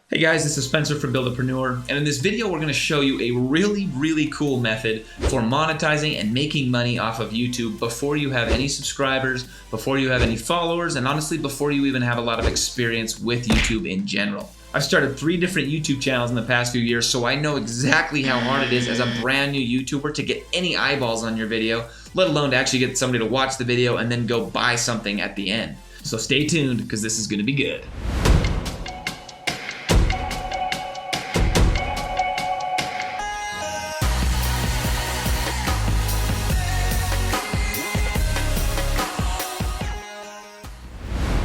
Hey guys, this is Spencer from Buildapreneur, and in this video we're going to show you a really cool method for monetizing and making money off of YouTube before you have any subscribers, before you have any followers, and honestly before you even have a lot of experience with YouTube in general. I've started 3 different YouTube channels in the past few years, so I know exactly how hard it is as a brand new YouTuber to get any eyeballs on your video, let alone to actually get somebody to watch the video and then go buy something at the end. So stay tuned because this is going to be good.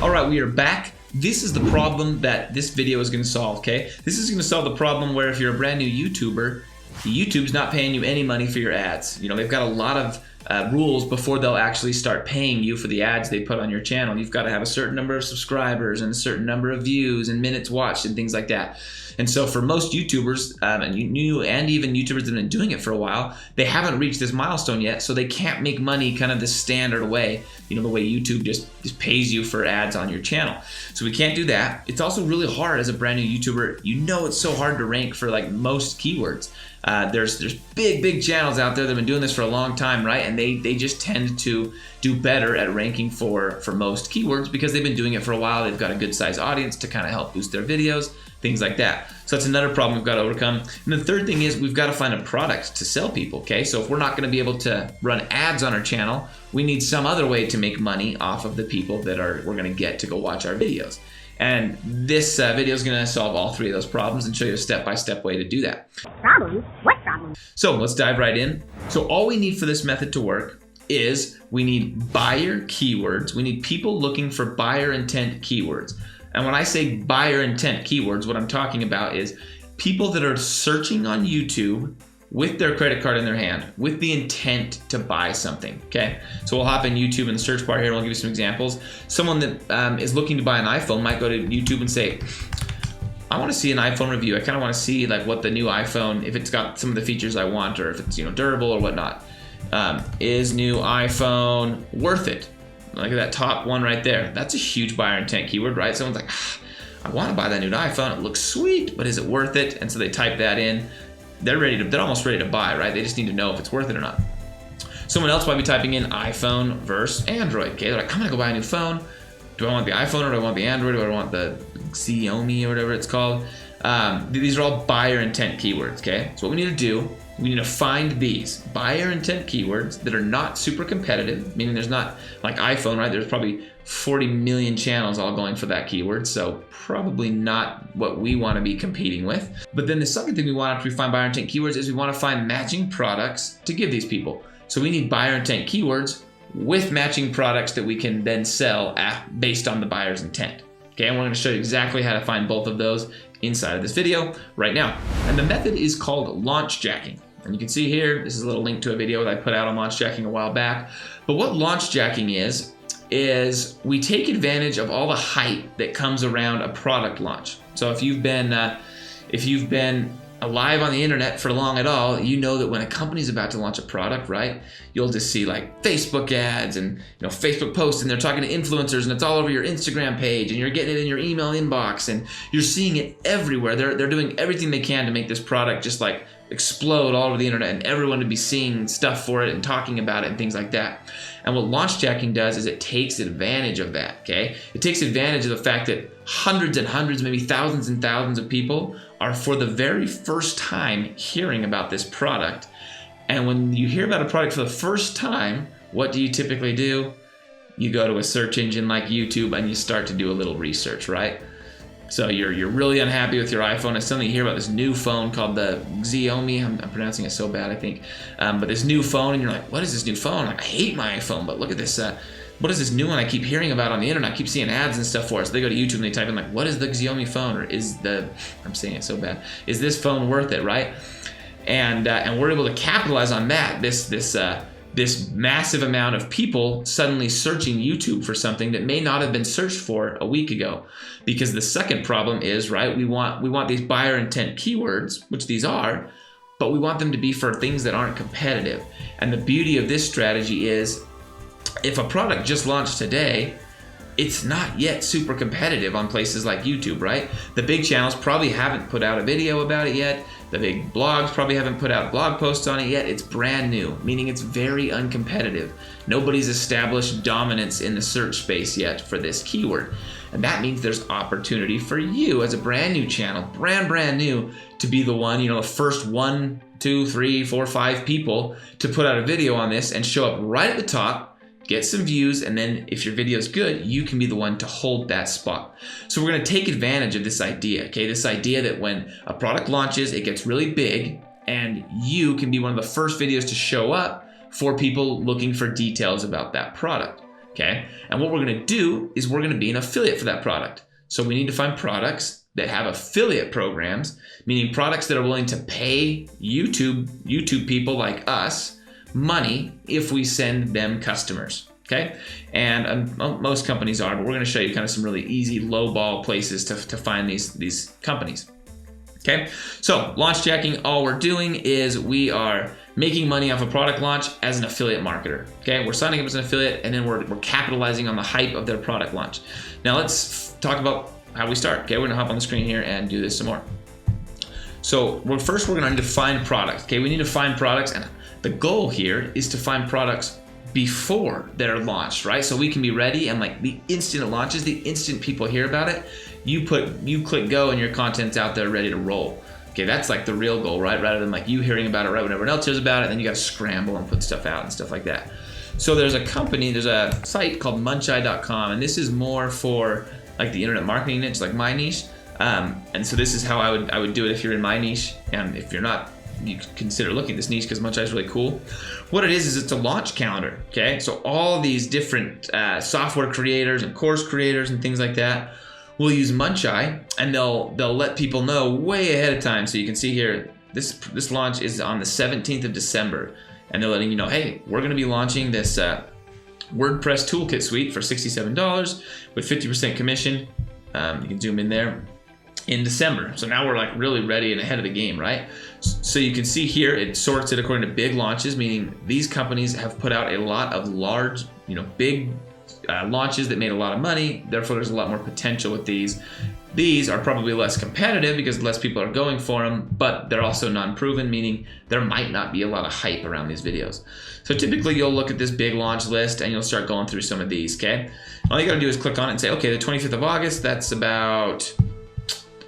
Alright, we are back. This is the problem that this video is going to solve, okay? This is going to solve the problem where if you're a brand new YouTuber, YouTube's not paying you any money for your ads. You know, they've got a lot of rules before they'll actually start paying you for the ads they put on your channel. You've got to have a certain number of subscribers and a certain number of views and minutes watched and things like that. And so for most YouTubers, and even YouTubers that have been doing it for a while, they haven't reached this milestone yet, so they can't make money kind of the standard way, you know, the way YouTube just pays you for ads on your channel. So we can't do that. It's also really hard as a brand new YouTuber. You know, it's so hard to rank for like most keywords. There's big channels out there that have been doing this for a long time, right? And they just tend to do better at ranking for most keywords because they've been doing it for a while. They've got a good size audience to kind of help boost their videos, things like that. So that's another problem we've got to overcome. And the third thing is we've got to find a product to sell people, okay? So if we're not going to be able to run ads on our channel, we need some other way to make money off of the people that we're going to get to go watch our videos. And this video is going to solve all 3 of those problems and show you a step-by-step way to do that. Problems? What problems? So let's dive right in. So all we need for this method to work is we need buyer keywords. We need people looking for buyer intent keywords. And when I say buyer intent keywords, what I'm talking about is people that are searching on YouTube with their credit card in their hand with the intent to buy something, okay? So we'll hop in YouTube in the search bar here and we'll give you some examples. Someone that is looking to buy an iPhone might go to YouTube and say, I want to see an iPhone review. I kind of want to see like what the new iPhone, if it's got some of the features I want or if it's, you know, durable or whatnot. Is new iPhone worth it? Look at that top one right there. That's a huge buyer intent keyword, right? Someone's like, I want to buy that new iPhone. It looks sweet, but is it worth it? And so they type that in. They're almost ready to buy, right? They just need to know if it's worth it or not. Someone else might be typing in iPhone versus Android, okay? They're like, I'm gonna go buy a new phone. Do I want the iPhone or do I want the Android or do I want the Xiaomi or whatever it's called? These are all buyer intent keywords, okay? So what we need to do, we need to find these buyer intent keywords that are not super competitive, meaning there's not like iPhone, right? There's probably 40 million channels all going for that keyword, so probably not what we want to be competing with. But then the second thing we want after we find buyer intent keywords is we want to find matching products to give these people. So we need buyer intent keywords with matching products that we can then sell based on the buyer's intent. Okay, and we're going to show you exactly how to find both of those inside of this video right now. And the method is called launch jacking. And you can see here, this is a little link to a video that I put out on launch jacking a while back. But what launch jacking is we take advantage of all the hype that comes around a product launch. So if you've been alive on the internet for long at all, you know that when a company's about to launch a product, right, you'll just see like Facebook ads and, you know, Facebook posts, and they're talking to influencers, and it's all over your Instagram page, and you're getting it in your email inbox, and you're seeing it everywhere. They're doing everything they can to make this product just like explode all over the internet and everyone to be seeing stuff for it and talking about it and things like that. And what launch jacking does is it takes advantage of that, okay? It takes advantage of the fact that hundreds and hundreds, maybe thousands and thousands of people are for the very first time hearing about this product. And when you hear about a product for the first time, what do you typically do? You go to a search engine like YouTube and you start to do a little research, right? So you're really unhappy with your iPhone, and suddenly you hear about this new phone called the Xiaomi. I'm pronouncing it so bad, I think. But this new phone, and you're like, what is this new phone? I'm like, I hate my iPhone, but look at this. What is this new one I keep hearing about on the internet? I keep seeing ads and stuff for it. So they go to YouTube and they type in like, what is the Xiaomi phone? Or I'm saying it so bad. Is this phone worth it, right? And we're able to capitalize on that. This massive amount of people suddenly searching YouTube for something that may not have been searched for a week ago. Because the second problem is, right, we want these buyer intent keywords, which these are, but we want them to be for things that aren't competitive. And the beauty of this strategy is if a product just launched today, it's not yet super competitive on places like YouTube, right? The big channels probably haven't put out a video about it yet. The big blogs probably haven't put out blog posts on it yet. It's brand new, meaning it's very uncompetitive. Nobody's established dominance in the search space yet for this keyword. And that means there's opportunity for you as a brand new channel, brand new, to be the one, the first 1, 2, 3, 4, 5 people to put out a video on this and show up right at the top, get some views, and then if your video is good, you can be the one to hold that spot. So we're going to take advantage of this idea, okay? This idea that when a product launches, it gets really big, and you can be one of the first videos to show up for people looking for details about that product, okay? And what we're going to do is we're going to be an affiliate for that product. So we need to find products that have affiliate programs, meaning products that are willing to pay YouTube people like us money if we send them customers, okay? And most companies are, but we're gonna show you kind of some really easy low-ball places to find these companies, okay? So launch jacking, all we're doing is we are making money off a product launch as an affiliate marketer, okay? We're signing up as an affiliate, and then we're capitalizing on the hype of their product launch. Now let's talk about how we start, okay? We're gonna hop on the screen here and do this some more. So first we're gonna need to find products, okay? We need to find products, and the goal here is to find products before they're launched, right? So we can be ready, and like the instant it launches, the instant people hear about it, you click go and your content's out there ready to roll. Okay, that's like the real goal, right? Rather than like you hearing about it right when everyone else hears about it, then you gotta scramble and put stuff out and stuff like that. So there's a site called monetize.com, and this is more for like the internet marketing niche, like my niche. And so this is how I would do it if you're in my niche, and if you're not, you consider looking at this niche because monetize is really cool. What it is it's a launch calendar, okay? So all these different software creators and course creators and things like that will use monetize, and they'll let people know way ahead of time. So you can see here, this launch is on the 17th of December, and they're letting you know, hey, we're gonna be launching this WordPress toolkit suite for $67 with 50% commission. You can zoom in there. In December. So now we're like really ready and ahead of the game, right? So you can see here, it sorts it according to big launches, meaning these companies have put out a lot of large, big launches that made a lot of money. Therefore, there's a lot more potential with these. These are probably less competitive because less people are going for them, but they're also non-proven, meaning there might not be a lot of hype around these videos. So typically you'll look at this big launch list and you'll start going through some of these, okay? All you gotta do is click on it and say, okay, the 25th of August, that's about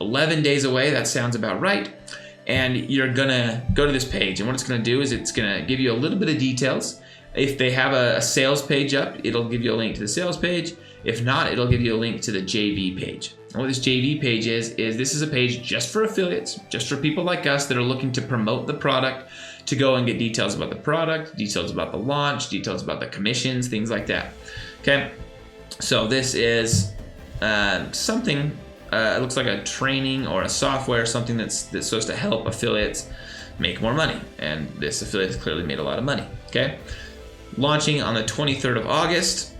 11 days away. That sounds about right. And you're gonna go to this page, and what it's gonna do is it's gonna give you a little bit of details. If they have a sales page up, it'll give you a link to the sales page. If not, it'll give you a link to the JV page. And what this JV page is this is a page just for affiliates, just for people like us that are looking to promote the product, to go and get details about the product, details about the launch, details about the commissions, things like that. Okay, so this is something. It looks like a training or a software, something that's supposed to help affiliates make more money. And this affiliate has clearly made a lot of money, okay? Launching on the 23rd of August,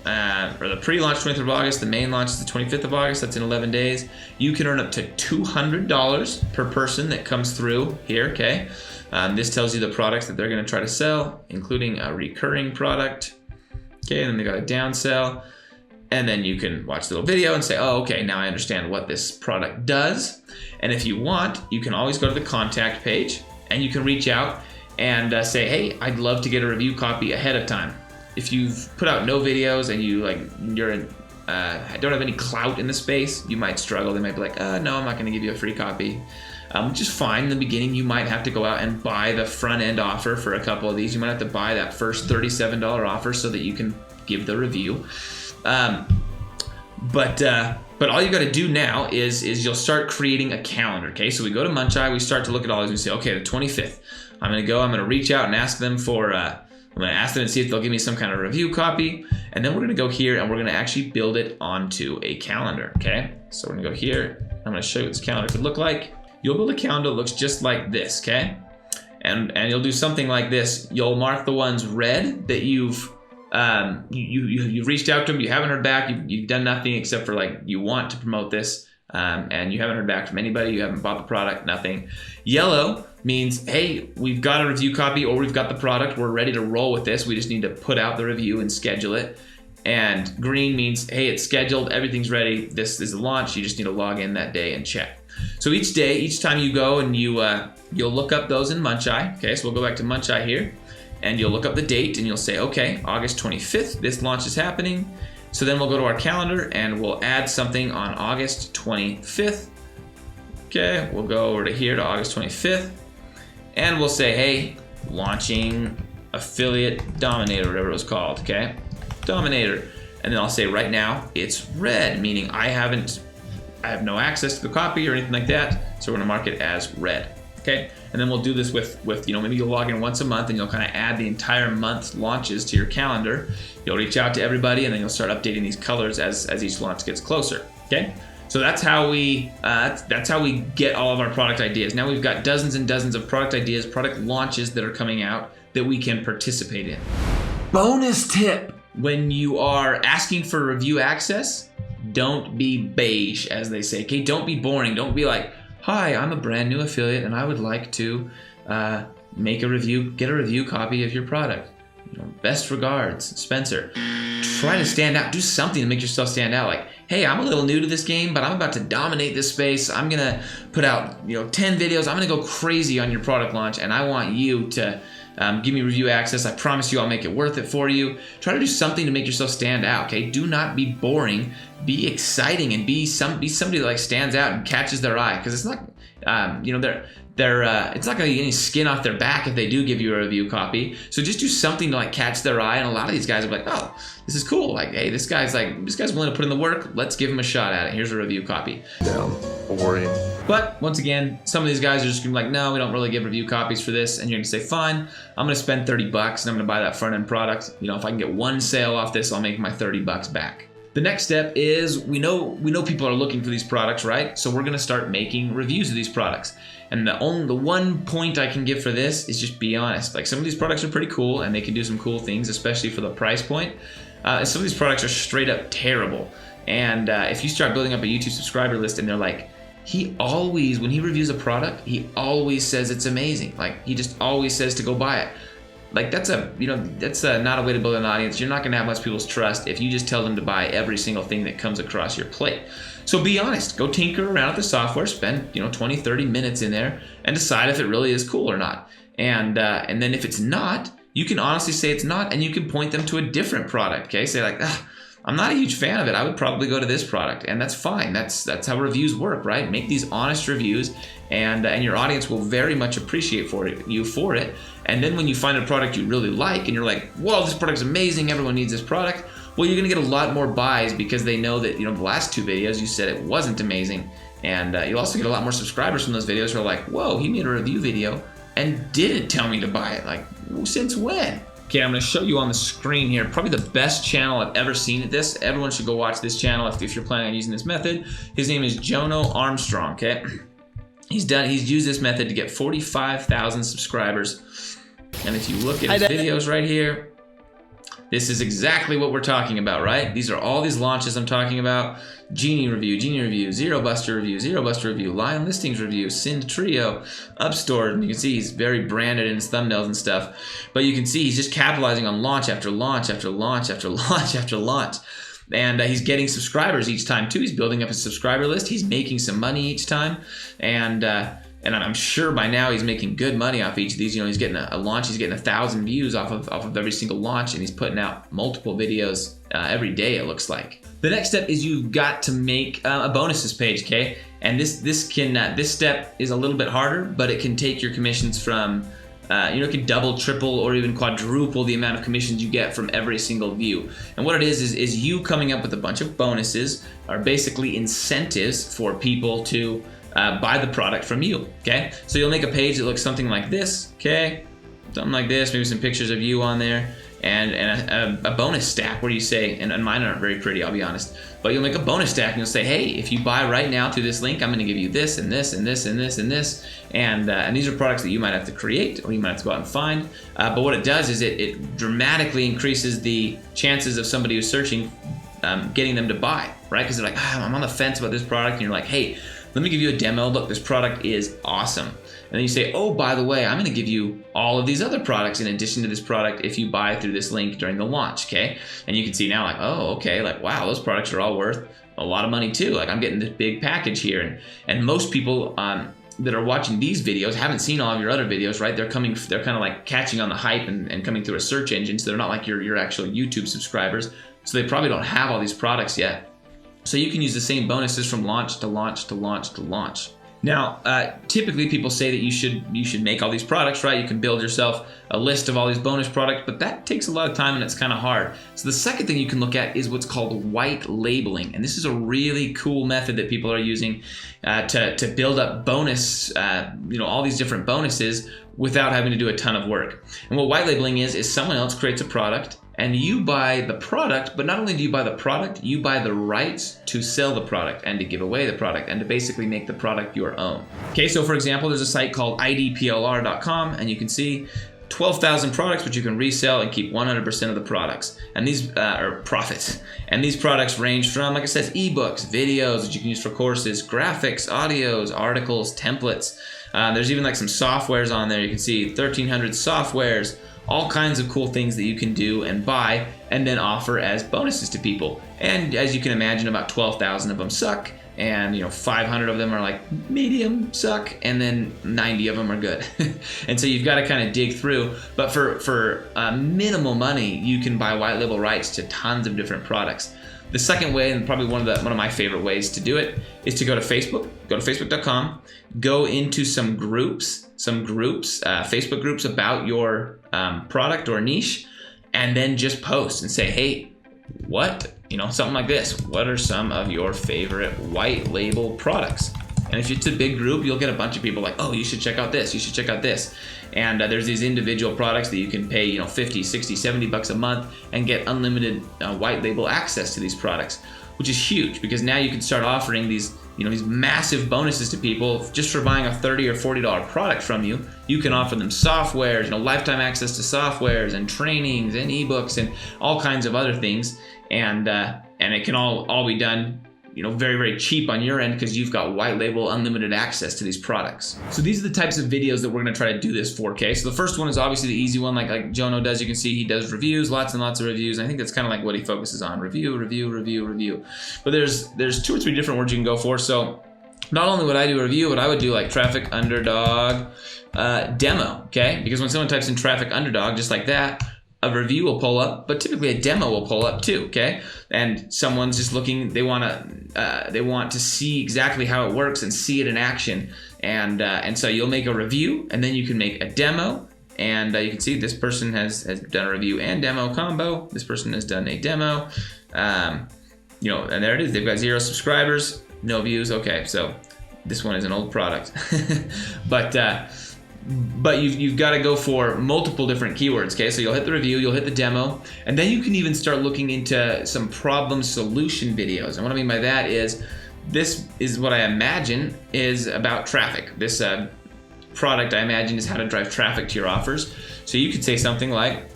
or the pre-launch 23rd of August, the main launch is the 25th of August, that's in 11 days. You can earn up to $200 per person that comes through here, okay? This tells you the products that they're gonna try to sell, including a recurring product, okay? And then they got a downsell. And then you can watch the little video and say, oh, okay, now I understand what this product does. And if you want, you can always go to the contact page and you can reach out and say, hey, I'd love to get a review copy ahead of time. If you've put out no videos and don't have any clout in the space, you might struggle. They might be like, no, I'm not gonna give you a free copy. Which is fine. In the beginning, you might have to go out and buy the front end offer for a couple of these. You might have to buy that first $37 offer so that you can give the review. But all you got to do now is you'll start creating a calendar. Okay, so we go to Munchai, we start to look at all these. We say, okay, the 25th. I'm gonna reach out and ask them and see if they'll give me some kind of review copy. And then we're gonna go here and we're gonna actually build it onto a calendar. Okay, so we're gonna go here. I'm gonna show you what this calendar could look like. You'll build a calendar that looks just like this. Okay, and you'll do something like this. You'll mark the ones red that you've reached out to them, you haven't heard back, you've done nothing except for like you want to promote this, and you haven't heard back from anybody, you haven't bought the product, nothing. Yellow means, hey, we've got a review copy or we've got the product, we're ready to roll with this, we just need to put out the review and schedule it. and green means, hey, it's scheduled, everything's ready, this is the launch, you just need to log in that day and check. So each day, each time you go and you'll look up those in monetize. Okay, so we'll go back to monetize here, and you'll look up the date and you'll say, okay, August 25th, this launch is happening. So then we'll go to our calendar and we'll add something on August 25th. Okay, we'll go over to here to August 25th, and we'll say, hey, launching affiliate dominator, whatever it was called, okay? Dominator. And then I'll say right now it's red, meaning I have no access to the copy or anything like that. So we're gonna mark it as red, okay? And then we'll do this with maybe you'll log in once a month and you'll kind of add the entire month's launches to your calendar. You'll reach out to everybody and then you'll start updating these colors as each launch gets closer, okay? So that's how we get all of our product ideas. Now we've got dozens and dozens of product ideas, product launches that are coming out that we can participate in. Bonus tip: when you are asking for review access, don't be beige, as they say. Okay, don't be boring. Don't be like, hi, I'm a brand new affiliate and I would like to make a review, get a review copy of your product. Best regards, Spencer. Try to stand out. Do something to make yourself stand out. Like, hey, I'm a little new to this game, but I'm about to dominate this space. I'm gonna put out 10 videos. I'm gonna go crazy on your product launch, and I want you to give me review access. I promise you I'll make it worth it for you. Try to do something to make yourself stand out, okay? Do not be boring. Be exciting and be somebody that like stands out and catches their eye, because it's not, it's not gonna get any skin off their back if they do give you a review copy. So just do something to like catch their eye, and a lot of these guys will be like, oh, this is cool. Like, hey, this guy's willing to put in the work. Let's give him a shot at it. Here's a review copy. Down, boring. But once again, some of these guys are just gonna be like, no, we don't really give review copies for this. And you're gonna say, fine, I'm gonna spend $30 and I'm gonna buy that front end product. If I can get one sale off this, I'll make my $30 back. The next step is we know people are looking for these products, right? So we're gonna start making reviews of these products. And the one point I can give for this is just be honest. Like, some of these products are pretty cool and they can do some cool things, especially for the price point. Some of these products are straight up terrible. And if you start building up a YouTube subscriber list and they're like, when he reviews a product, he always says it's amazing. Like, he just always says to go buy it. Like, that's not a way to build an audience. You're not gonna have much people's trust if you just tell them to buy every single thing that comes across your plate. So be honest, go tinker around with the software, spend 20, 30 minutes in there and decide if it really is cool or not. And then if it's not, you can honestly say it's not, and you can point them to a different product, okay? Say like, I'm not a huge fan of it. I would probably go to this product, and that's fine. That's how reviews work, right? Make these honest reviews, and your audience will very much appreciate you for it. And then when you find a product you really like, and you're like, whoa, this product's amazing, everyone needs this product, well, you're gonna get a lot more buys because they know that the last 2 videos you said it wasn't amazing, and you'll also get a lot more subscribers from those videos who are like, whoa, he made a review video and didn't tell me to buy it. Like, since when? Okay, I'm gonna show you on the screen here, probably the best channel I've ever seen at this. Everyone should go watch this channel if you're planning on using this method. His name is Jono Armstrong, okay? He's used this method to get 45,000 subscribers. And if you look at his videos right here, this is exactly what we're talking about, right? These are all these launches I'm talking about. Genie review, Zero Buster review, Lion Listings review, Sind Trio, Upstore. And you can see he's very branded in his thumbnails and stuff. But you can see he's just capitalizing on launch after launch after launch after launch after launch. And he's getting subscribers each time too. He's building up his subscriber list. He's making some money each time. And I'm sure by now he's making good money off each of these. He's getting a launch. He's getting 1,000 views off of every single launch, and he's putting out multiple videos every day, it looks like. The next step is you've got to make a bonuses page, okay? And this step is a little bit harder, but it can take your commissions from it can double, triple, or even quadruple the amount of commissions you get from every single view. And what it is you coming up with a bunch of bonuses are basically incentives for people to buy the product from you, okay? So you'll make a page that looks something like this, okay? Something like this, maybe some pictures of you on there, and a bonus stack where you say, and mine aren't very pretty, I'll be honest, but you'll make a bonus stack and you'll say, hey, if you buy right now through this link, I'm gonna give you this and this and this and this and this, and these are products that you might have to create or you might have to go out and find, but what it does is it dramatically increases the chances of somebody who's searching getting them to buy, right? Because they're like, I'm on the fence about this product, and you're like, hey, let me give you a demo. Look, this product is awesome. And then you say, oh, by the way, I'm gonna give you all of these other products in addition to this product if you buy through this link during the launch, okay? And you can see now like, oh, okay, like, wow, those products are all worth a lot of money too. Like I'm getting this big package here. And most people that are watching these videos haven't seen all of your other videos, right? They're kind of like catching on the hype and coming through a search engine. So they're not like your actual YouTube subscribers. So they probably don't have all these products yet. So you can use the same bonuses from launch to launch to launch to launch. Now, typically people say that you should make all these products, right? You can build yourself a list of all these bonus products, but that takes a lot of time and it's kind of hard. So the second thing you can look at is what's called white labeling. And this is a really cool method that people are using to build up bonus, all these different bonuses without having to do a ton of work. And what white labeling is someone else creates a product and you buy the product, but not only do you buy the product, you buy the rights to sell the product and to give away the product and to basically make the product your own. Okay, so for example, there's a site called idplr.com and you can see 12,000 products which you can resell and keep 100% of the products. And these are profits. And these products range from, like I said, ebooks, videos that you can use for courses, graphics, audios, articles, templates. There's even like some softwares on there. You can see 1,300 softwares, all kinds of cool things that you can do and buy and then offer as bonuses to people. And as you can imagine, about 12,000 of them suck, and 500 of them are like medium suck, and then 90 of them are good. And so you've got to kind of dig through. But for minimal money, you can buy white label rights to tons of different products. The second way, and probably one of my favorite ways to do it, is to go to Facebook. Go to facebook.com, go into some groups, Facebook groups about your product or niche, and then just post and say, hey, something like this. What are some of your favorite white label products? And if it's a big group, you'll get a bunch of people like, oh, you should check out this, you should check out this. And there's these individual products that you can pay, 50, 60, 70 bucks a month and get unlimited white label access to these products, which is huge because now you can start offering these massive bonuses to people just for buying a $30 or $40 product from you. You can offer them softwares, lifetime access to softwares and trainings and ebooks and all kinds of other things. And it can all be done very, very cheap on your end because you've got white label unlimited access to these products. So these are the types of videos that we're going to try to do this for, okay? So the first one is obviously the easy one, like Jono does. You can see he does reviews, lots and lots of reviews. I think that's kind of like what he focuses on, review. But there's 2 or 3 different words you can go for. So not only would I do a review, but I would do like traffic underdog demo, okay? Because when someone types in traffic underdog, just like that, a review will pull up, but typically a demo will pull up too, okay? And someone's just looking, they want to see exactly how it works and see it in action. And so you'll make a review and then you can make a demo, and you can see this person has done a review and demo combo. This person has done a demo, and there it is. They've got 0 subscribers, no views. Okay, so this one is an old product, but you've got to go for multiple different keywords, okay? So you'll hit the review, you'll hit the demo, and then you can even start looking into some problem solution videos. And what I mean by that is, this is what I imagine is about traffic. This product, I imagine, is how to drive traffic to your offers. So you could say something like,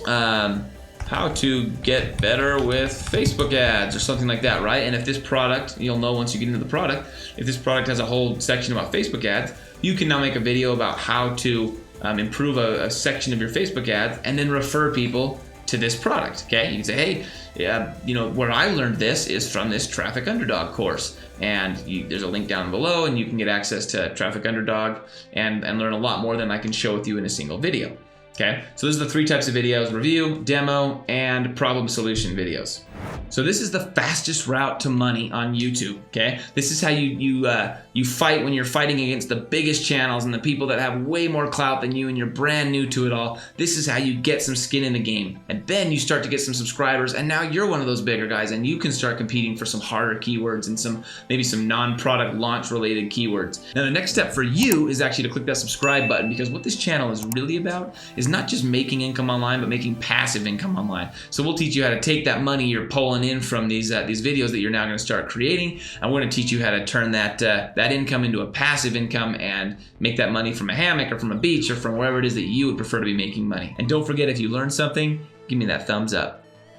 how to get better with Facebook ads or something like that, right? And if this product, you'll know once you get into the product, if this product has a whole section about Facebook ads, you can now make a video about how to improve a section of your Facebook ads and then refer people to this product, okay? You can say, hey, where I learned this is from this Traffic Underdog course. And there's a link down below and you can get access to Traffic Underdog and learn a lot more than I can show with you in a single video. Okay, so those are the 3 types of videos: review, demo, and problem solution videos. So this is the fastest route to money on YouTube, okay? This is how you fight when you're fighting against the biggest channels and the people that have way more clout than you and you're brand new to it all. This is how you get some skin in the game. And then you start to get some subscribers, and now you're one of those bigger guys and you can start competing for some harder keywords and maybe some non-product launch related keywords. Now the next step for you is actually to click that subscribe button, because what this channel is really about is not just making income online, but making passive income online. So we'll teach you how to take that money you're pulling in from these videos that you're now going to start creating, and we're going to teach you how to turn that income into a passive income and make that money from a hammock or from a beach or from wherever it is that you would prefer to be making money. And don't forget, if you learned something, give me that thumbs up.